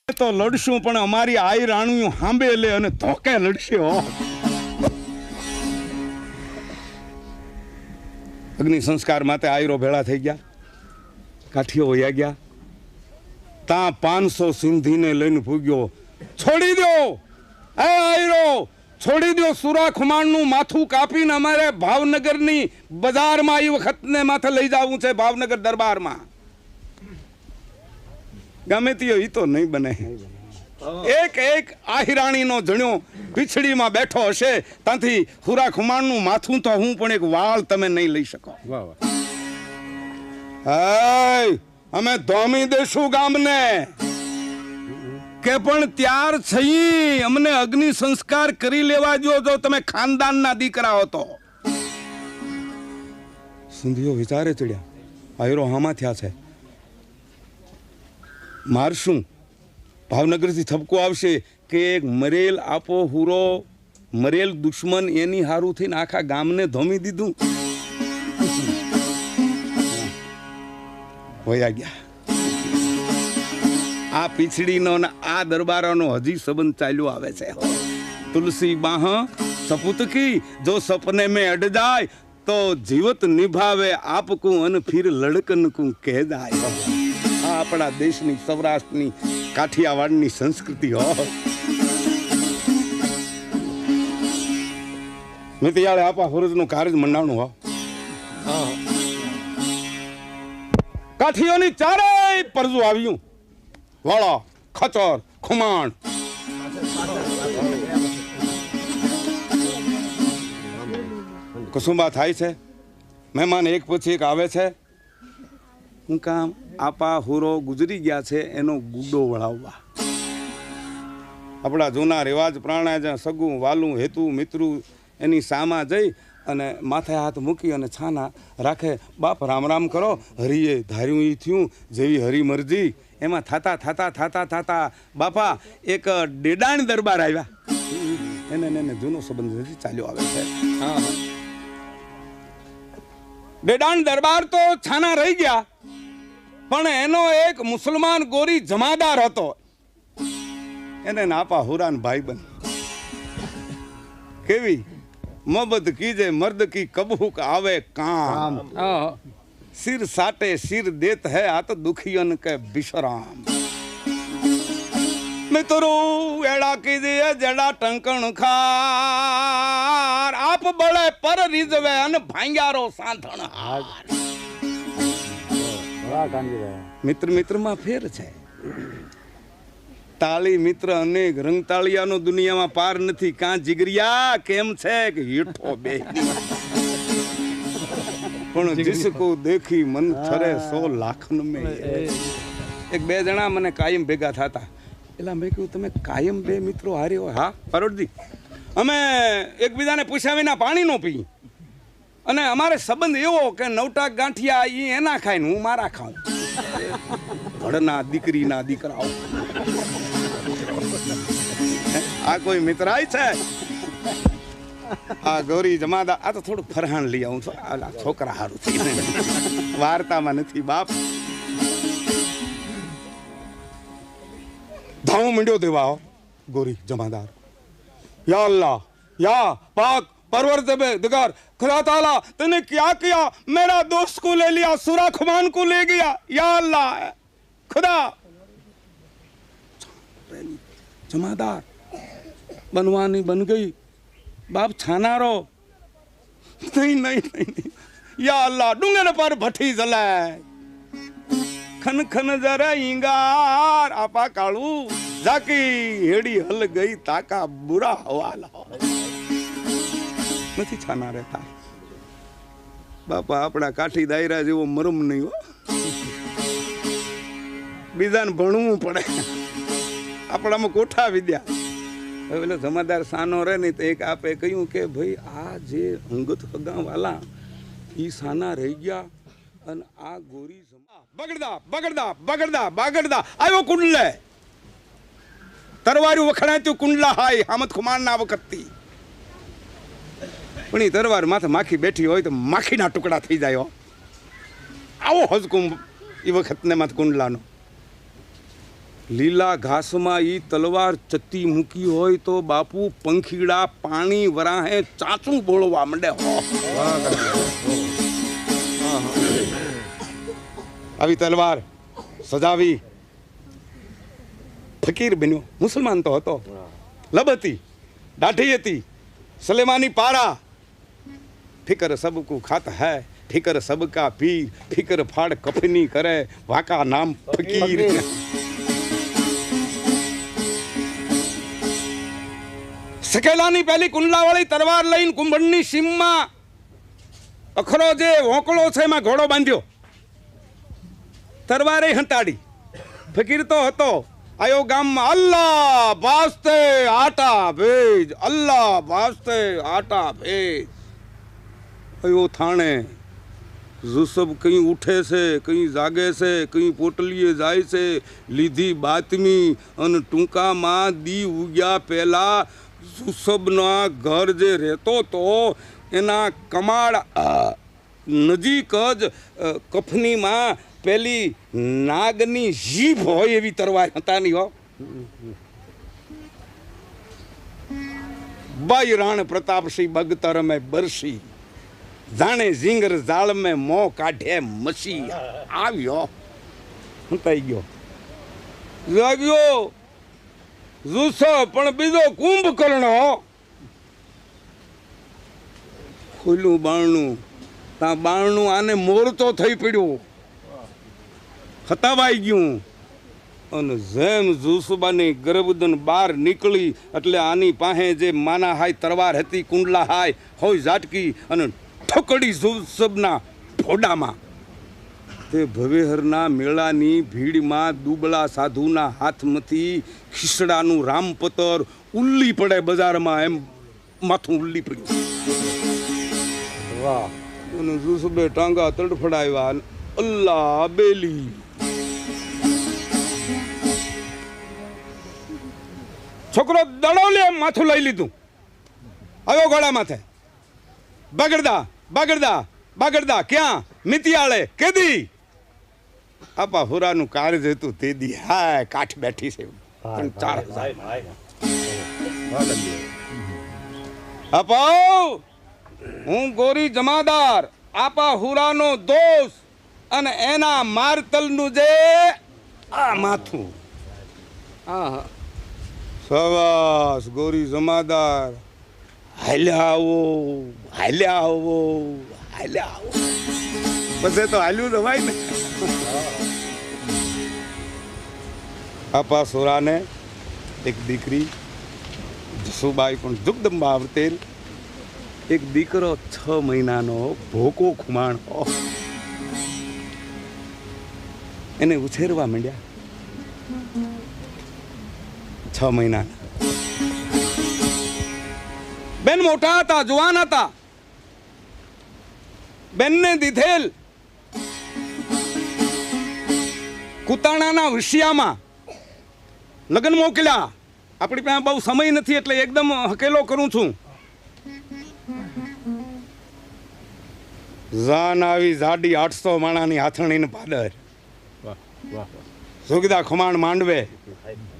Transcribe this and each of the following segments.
તો લડશું પણ અમારી આઈ રાણીઓ હાંબે લે અને ધોકે લડશે હો. અગ્નિ સંસ્કાર માટે આયરો ભેળા થઈ ગયા, કાઠીઓ વયા ગયા. તા 500 સિંધીને લઈને ભૂગ્યો. છોડી દો એ આયરો, છોડી દો. સુરા ખુમાણનું માથું કાપીને અમારે ભાવનગરની બજારમાં એ વખતને માથે લઈ જવું છે, ભાવનગર દરબારમાં. ગમે તે ઈ તો નહીં બને. એક એક આહિરાણીનો જણ્યો પીછડીમાં બેઠો હશે, ત્યાંથી હુરા ખુમાણનું માથું તો હું પણ એક વાળ તમે નહીં લઈ શકો. અમે ધોમી દેશું ગામને કે પણ ત્યાર થઈ અમને અગ્નિ સંસ્કાર કરી લેવા જો તમે ખાનદાનના દીકરા હો તો. સિંધીઓ વિચારે ચડ્યા, આયરો હામાં થયા છે, મારશું. ભાવનગરથી થપકો આવશે કે એક મરેલ આપો હુરો, મરેલ દુશ્મન એની હારું થઈને આખા ગામને ધોમી દીધું. હોયા ગયા. આ પીછડીનો ને આ દરબારોનો હજી સંબંધ ચાલ્યો આવે છે. તુલસી બાહ સપૂત કી, જો સપને में अड़ जाए तो जीवत निभावे आपको अन फिर लड़कन को कह जाए. આ આપણા દેશની સૌરાષ્ટ્રની કાઠિયાવાડની સંસ્કૃતિ હો. મિતિયાળે આપા ફરજનું કાર્ય મંડાણું હો. કાઠીઓની ચારેય પરજુ આવ્યું. વાળા, ખચર, ખુમાણ. કુસુંબા થાય છે. મહેમાન એક પછી એક આવે છે. હું કામ? આપા હુરો ગુજરી ગયા છે એનો ગુડો વળાવવા. આપણા જૂના રિવાજ પ્રાણા જ્યાં સગું વાલું હેતું મિત્રું એની સામા જઈ અને માથે હાથ મૂકી અને છાના રાખે. બાપ રામ રામ કરો, હરિએ ધાર્યું ઈ થયું, જેવી હરી મરજી. એમાં થાતા બાપા એક ડેડાણ દરબાર આવ્યા. એને જૂનો સંબંધ નથી ચાલ્યો આવે છે. ડેડાણ દરબાર તો છાના રહી ગયા, પણ એનો એક મુસલમાન ગોરી જમાદાર હતો. એને નાપા હુરાન ભાઈબંધ. કેવી મોહબ્બત કીજે મર્દ કી કબૂક આવે કામ, સિર સાટે સિર દેત હૈ આ તો દુખિયન કે બિશરામ. મિત્રો એડા કીજીએ જડા ટંકણ ખાર, આપ બળે પર રીઝવે અને ભાંગ્યારો સાંધણ હાર. મિત્ર માં ફેર છે. તાળી મિત્ર અનેક, રંગતાળિયાનો દુનિયામાં પાર નથી. કાં જીગરિયા કેમ છે કે હેઠો બે, પણ જીસકો દેખી મન થરે 100 લાખન મે. એક બે જણા મને કાયમ ભેગા થતા. એટલે મેં કહ્યું તમે કાયમ બે મિત્રો હારે હોય? હા પરોડજી, અમે એકબીજાને પૂછ્યા વિના પાણી નો પી, અને અમારે સંબંધ એવો કે 9 ટાક ગાંઠિયા ઈ એના ખાય ને હું મારા ખાઉં. ઘડના દીકરીના દીકરાઓ. આ કોઈ મિત્રાય છે? આ ગૌરી જમાદાર. આ તો થોડું ફરહાણ લઈ આવું છું, આ છોકરા હારું થઈ વાર્તામાં નથી બાપ. ધાવું મંડ્યો દેવા ગોરી જમાદાર. યા અલ્લાહ યા પાક परवरदिगार खुदा ताला तूने क्या किया? मेरा दोस्त को ले लिया, सुरा खुमान को ले गया. या अल्लाह खुदा. जमादार बनवानी बन गई. बाप छानारो. नहीं. या अल्लाह डूंगर पर भट्टी जलाए. खन खन जरा इंगार आपा कालू जाकी हेड़ी हल गई ताका बुरा हवाला. નથી છાના રહેતા બાપા. આપણા કાઠી દાયરા જેવો મરમ નહીં હો. બીજાને ભણવું પડે, આપણામાં કોઠા વિદ્યા. હવે એટલે જમાદાર સાનો રહે ને તો એક આપે કહ્યું કે ભાઈ આ જે અંગત હગા વાલા ઈ સાના રહી ગયા, અને આ ગોરી બગડદા આવ્યો કુંડલે. તરવાર્યું વખણાતું કુંડલા હાય હામદ ખુમાનના વખતથી. પણ એ તરવાર માથે માખી બેઠી હોય તો માખીના ટુકડા થઈ જાય. આવો હજકુમ એ વખતને માથે કુંડલાનો. લીલા ઘાસમાં ઈ તલવાર ચત્તી મૂકી હોય તો બાપુ પંખીડા પાણી વરાહે ચાચું બોળવા માંડે. આવી તલવાર સજાવી ફકીર બન્યો. મુસલમાન તો હતો, લબ હતી, દાઢી હતી, સલેમાની પારા. ફિકર સબકુ ખાત હૈ, ફિકર સબકા પીર, ફિકર ફાડ કફની કરે, વાકા નામ ફકીર. સકેલાની પેલી કુંડલાવાળી તલવાર લઈને કુંભણની સીમમાં અખરો જે હોંકળો છે એમાં ઘોડો બાંધ્યો, તલવારે હંતાડી. ફકીર તો હતો. આયો ગામમાં અલ્લાહ વાસ્તે આટા ભેજ, અલ્લાહ વાસ્તે આટા ભેજ. આયો થાણે યુસુફ કઈ ઉઠે છે, કઈ જાગે છે, કઈ પોટલીએ જાય છે. લીધી બાતમી અને ટૂંકામાં દી ઉગ્યા પહેલા યુસુફના ઘર જે રહેતો તો એના કમાડ નજીક જ કફનીમાં પેલી નાગની જીભ હોય એવી તરવાર હતા નહીં હો. બાઈ રાણ પ્રતાપસિંહ બગતર મેં બરસી, જાણે ઝીંગર જાળ મેં મો કાઢે મસી. આવ્યો હંતાઈ ગયો, જાગ્યો યુસુફ, પણ બીજો કુંભકર્ણ. ખોલ્યું બારણું, ત્યાં બારણું આને મોરતો થઈ પડ્યો, હતાવાઈ ગયું. અને જેમ જુસુબાની ગરબદન બહાર નીકળી એટલે આની પાસે જે માના હાય તરવાર હતી, કુંડલા હાય હોય ઝાટકી અને ઠોકડી જુસબના ઠોડામાં. તે ભવેહરના મેળાની ભીડમાં દુબળા સાધુના હાથમાંથી ખીસડાનું રામપતર ઉલ્લી પડે બજારમાં, એમ માથું ઉલ્લી પડ્યું. વાહ! અને જુસબે ટાંગા તડફડાવ્યા. અલ્લાહ બેલી. છોકરો દડોલે માથું લઈ લીધું, આવ્યો ગળા માથે. બાગડદા બાગડદા બાગડદા ક્યાં? મિતિયાળે કેદી? આપા હુરાનું કાર્ય હતું તે દી. હાય કાઠ બેઠી છે. આપા હું ગોરી જમાદાર, આપા હુરાનો દોસ્ત અને એના મારતલનું જે આ માથું. સવાસ ગોરી જમાદાર, હાલ્યા આવો, હાલ્યા આવો, હાલ્યા આવો. પછી તો હાલ્યું તો ભાઈ ને. આપા સોરાને એક દીકરી જસુબાઈ પણ જુગદંબા આવતેલ, એક દીકરો 6 મહિનાનો ભોકો ખુમાણ. એને ઉછેરવા માંડ્યા. 6 મહિનાના બેન મોટા હતા, જુવાન હતા. બેનને દીધેલ કુતાણાના વિષયામાં લગ્ન મોકલ્યા. આપણી પાસે બહુ સમય નથી એટલે એકદમ હકેલો કરું છું. જાન આવી જાડી 800 માણાની હાથણીને પાદર. સુગીદા ખુમાણ માંડવે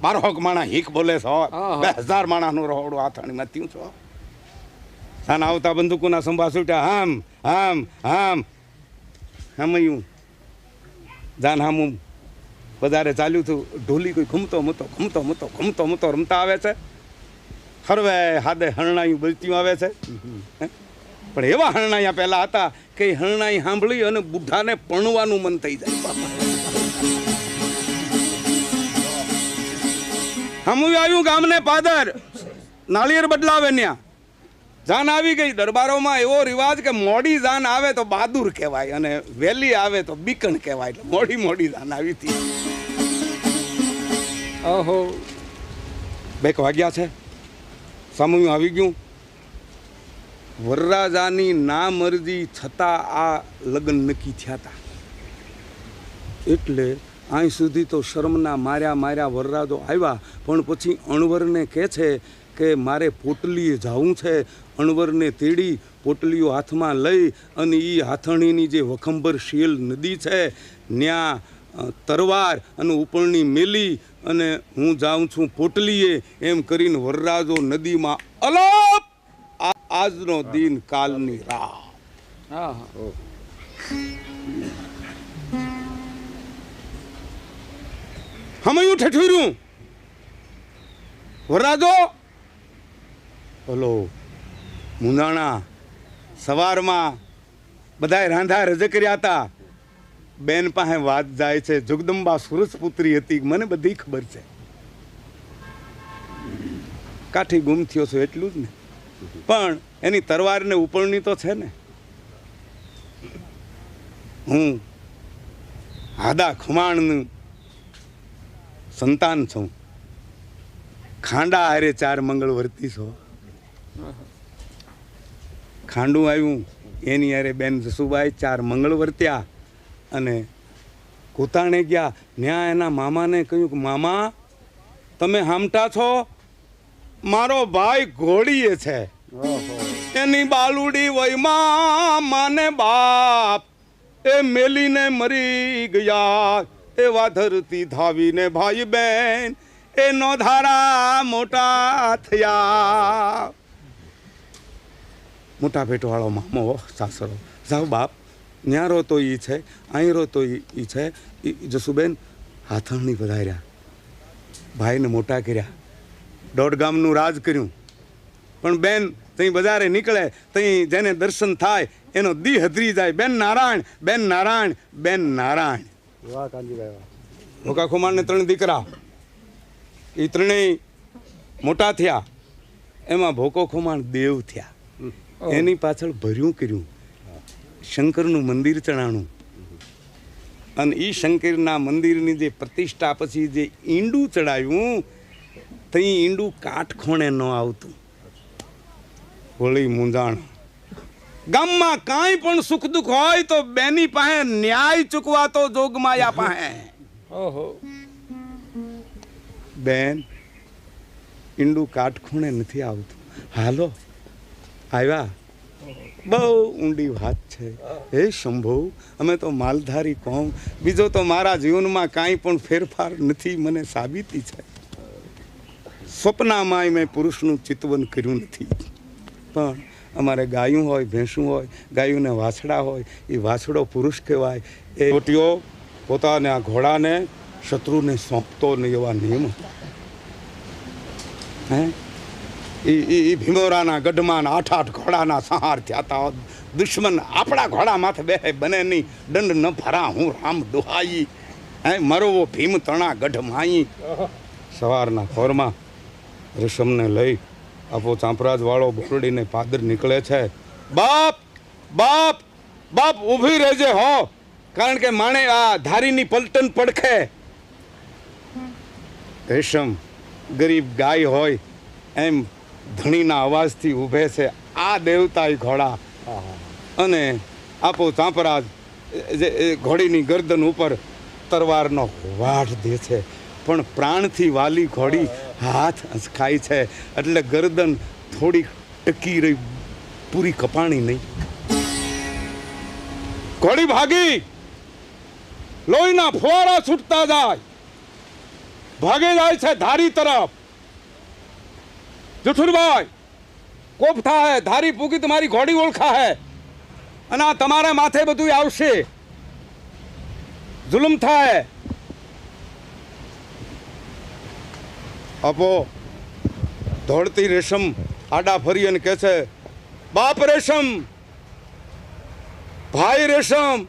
12 માણા હીક બોલે છો. 2000 માણાનું રહોડું હાથણીમાં થયું છો. સાન આવતા બંદૂકોના સંભા છૂટ્યા. હામ હામ હામ હમયું જાન હામું વધારે ચાલ્યું હતું. ઢોલી કોઈ ઘૂમતો મતો ઘૂમતો મતો ઘૂમતો મતો રમતા આવે છે. હરવે હાદે હરણાયું બળતીયું આવે છે. પણ એવા હરણાયા પહેલા હતા કે હરણાઈ સાંભળી અને બુઢાને પરણવાનું મન થઈ જાય. હમું આવ્યું ગામને પાદર, નાળિયેર બદલાવે ન્યા. જાન આવી ગઈ. દરબારોમાં એવો રિવાજ કે મોડી જાન આવે તો બહાદુર કહેવાય અને વહેલી આવે તો બીકણ કહેવાય. એટલે મોડી મોડી જાન આવી હતી. ઓહો 2 વાગ્યા છે. સમયું આવી ગયું. વરરાજાની ના મરજી છતાં આ લગ્ન નક્કી થયા હતા. એટલે અહીં સુધી તો શરમના માર્યા વરરાજો આવ્યા. પણ પછી અણવરને કહે છે કે મારે પોટલીએ જવું છે. અણવરને તેડી પોટલીઓ હાથમાં લઈ અને એ હાથણીની જે વખંબર શેલ નદી છે ત્યાં તરવાર અને ઉપરની મેલી અને હું જાઉં છું પોટલીએ એમ કરીને વરરાજો નદીમાં અલપ આજનો દિન કાલની રાહ. હમયું ઠઠુર્યું વરરાજો ઓલો મુંદાણા સવારમાં બધાએ રાંધા રજકર્યા હતા. બેન પાસે વાત જાય છે. જગદંબા સુરજપુત્રી હતી, મને બધી ખબર છે. કાઠી ગુમ થયો છો એટલું જ ને, પણ એની તરવારને ઉપરની તો છે ને. હું હાદા ખુમાણનું સંતાન છું. ખાંડા હારે 4 મંગળ વર્તી છો. ખાંડું આવ્યું એની હારે બેન જસુબાઈ 4 મંગળ વર્ત્યા અને કૂતાણે ગયા. ન્યા એના મામાને કહ્યું કે મામા તમે હામટા છો, મારો ભાઈ ઘોડીએ છે, એની બાલુડી વયમાં માને બાપ એ મેલીને મરી ગયા. એવા ધરતી ધાવીને ભાઈ બેન એનો ધારા મોટા થયા. મોટા પેટવાળો મામો સાસરો, જાઓ બાપ, ન્યા રો તો ઈ છે, અહીં રો તો ઈ છે. જસુબેન હાથણની વધાર્યા, ભાઈને મોટા કર્યા, 1.5 ગામનું રાજ કર્યું. પણ બેન તઈ બજારે નીકળે તઈ જેને દર્શન થાય એનો દી હદરી જાય. બેન નારાયણ, બેન નારાયણ, બેન નારાયણ. વાહ કાંજીભાઈ. ભોકા ખુમાણને 3 દીકરા, એ ત્રણેય મોટા થયા. એમાં ભોકો ખુમાણ દેવ થયા. એની પાછળ ભર્યું કર્યું, શંકરનું મંદિર ચણાણું. અને એ શંકરના મંદિરની જે પ્રતિષ્ઠા પછી જે ઈંડું ચડાવ્યું, તઈ ઈંડું કાટખોણે ન આવતું. હોળી મૂંઝાણ. ગામમાં કાંઈ પણ સુખ દુઃખ હોય તો બેની પાસે ન્યાય ચૂકવાતો જોગમાયા પાસે. બેન ઈંડું કાટખૂણે નથી આવતું. હાલો આવ્યા. બહુ ઊંડી વાત છે. હે શંભુ, અમે તો માલધારી કોમ, બીજો તો મારા જીવનમાં કાંઈ પણ ફેરફાર નથી, મને સાબિતી છે. સ્વપ્નામાંય મેં પુરુષનું ચિતવન કર્યું નથી. પણ અમારે ગાયું હોય, ભેંસું હોય, ગાયુંને વાછડા હોય, એ વાછડો પુરુષ કહેવાય. એ ચોટીઓ પોતાના ઘોડાને શત્રુને સોંપતો નહીં એવા નિયમ હતા. હે એ ભીમોરાના ગઢમાં 8 ઘોડાના સંહાર થયા હતા. દુશ્મન આપણા ઘોડા માથે બેહે બને નહીં. દંડ ન ભરા હું રામ દુહાઈ, હે મરવો ભીમ તણા ગઢ માઈ. સવારના ખોરમાં રેશમને લઈ આપો ચાંપરાજ વાળો બોરડીને પાદર નીકળે છે. બાપ બાપ બાપ ઊભી રહેજે હો, કારણ કે માણે આ ધારીની પલટન પડખે. રેશમ ગરીબ ગાય હોય એમ ધણીના અવાજથી ઊભે છે. આ દેવતા ઘોડા. અને આપો ચાંપરાજ જે ઘોડીની ગરદન ઉપર તરવારનો વાઢ દે છે. પણ પ્રાણથી વાલી ઘોડી હાથ ખાય છે, એટલે ગરદન થોડી ટકી રહી, પૂરી કપાણી નહીં. ઘોડી ભાગી, લોહીના ફુવારા છૂટતા જાય, ભાગે જાય છે ધારી તરફ. જઠુરભાઈ કોપ થાય, ધારી પૂગી તમારી ઘોડી ઓળખા હે, અને આ તમારા માથે બધું આવશે. જુલમ થાય. આપો દોડતી રેશમ આડા ફરી અને કહે છે, બાપ રેશમ, ભાઈ રેશમ,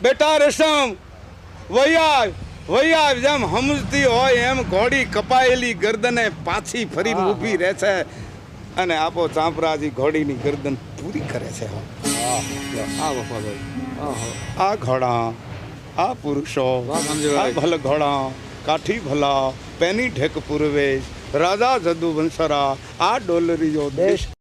બેટા રેશમ, વૈયા વૈયા. જેમ સમજતી હોય એમ ઘોડી કપાયેલી ગરદને પાછી ફરીને ઊભી રહે છે. અને આપો ચાંપરાજી ઘોડીની ગરદન પૂરી કરે છે. આ ઘોડા, આ પુરુષો, આ ભલ ઘોડા, કાઠી ભલા, પેની ઢેક પૂર્વે, રાજા જદુ વંશરા, આ ડોલરીયો દેશ.